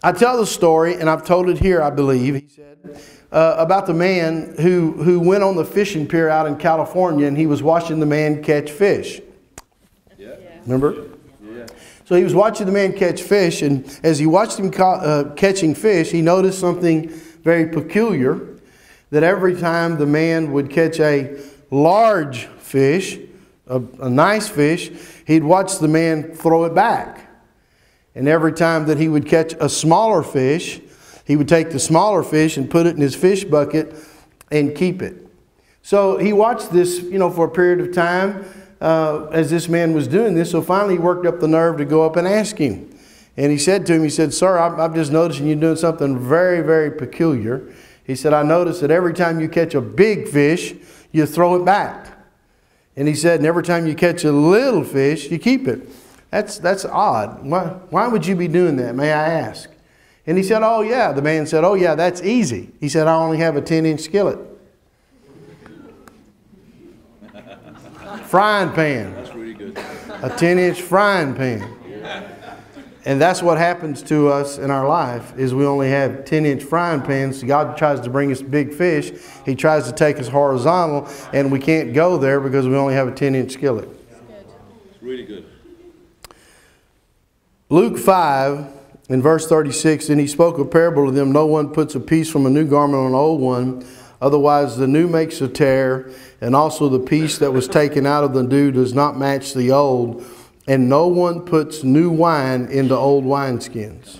I tell the story, and I've told it here, I believe, he said, about the man who went on the fishing pier out in California, and he was watching the man catch fish. Yeah. Remember? Yeah. So he was watching the man catch fish, and as he watched him catching fish, he noticed something very peculiar, that every time the man would catch a large fish, a nice fish, he'd watch the man throw it back. And every time that he would catch a smaller fish, he would take the smaller fish and put it in his fish bucket and keep it. So he watched this, for a period of time as this man was doing this. So finally he worked up the nerve to go up and ask him. And he said to him, he said, "Sir, I'm just noticing you're doing something very, very peculiar." He said, "I noticed that every time you catch a big fish, you throw it back." And he said, "And every time you catch a little fish, you keep it. That's odd. Why would you be doing that, may I ask?" And he said, "Oh yeah." The man said, "Oh yeah, that's easy." He said, "I only have a 10-inch skillet." Frying pan. That's really good. A 10-inch frying pan. And that's what happens to us in our life, is we only have 10-inch frying pans. God tries to bring us big fish. He tries to take us horizontal, and we can't go there because we only have a 10-inch skillet. It's really good. Luke 5, in verse 36, "And he spoke a parable to them. No one puts a piece from a new garment on an old one. Otherwise the new makes a tear, and also the piece that was taken out of the new does not match the old. And no one puts new wine into old wineskins,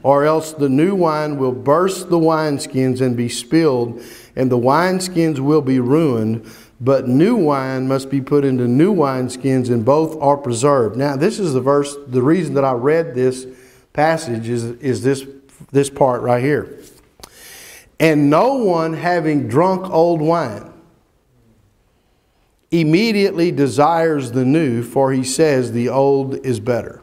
or else the new wine will burst the wineskins and be spilled, and the wineskins will be ruined. But new wine must be put into new wineskins, and both are preserved." Now this is the verse, the reason that I read this passage is this part right here. "And no one, having drunk old wine, immediately desires the new, for he says the old is better."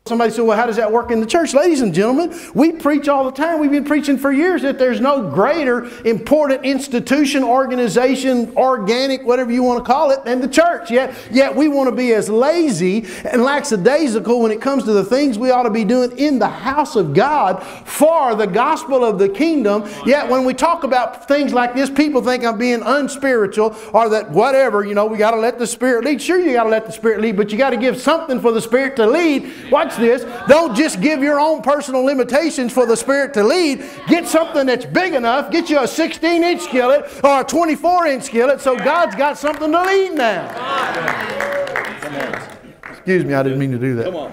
Somebody said, "Well, how does that work in the church?" Ladies and gentlemen, we preach all the time. We've been preaching for years that there's no greater important institution, organization, organic, whatever you want to call it, than the church. Yet we want to be as lazy and lackadaisical when it comes to the things we ought to be doing in the house of God for the gospel of the kingdom. Yet when we talk about things like this, people think I'm being unspiritual, or that whatever, we got to let the Spirit lead. Sure, you got to let the Spirit lead, but you got to give something for the Spirit to lead. Watch this. Don't just give your own personal limitations for the Spirit to lead. Get something that's big enough. Get you a 16-inch skillet or a 24-inch skillet, so God's got something to lead now. Excuse me, I didn't mean to do that. Come on.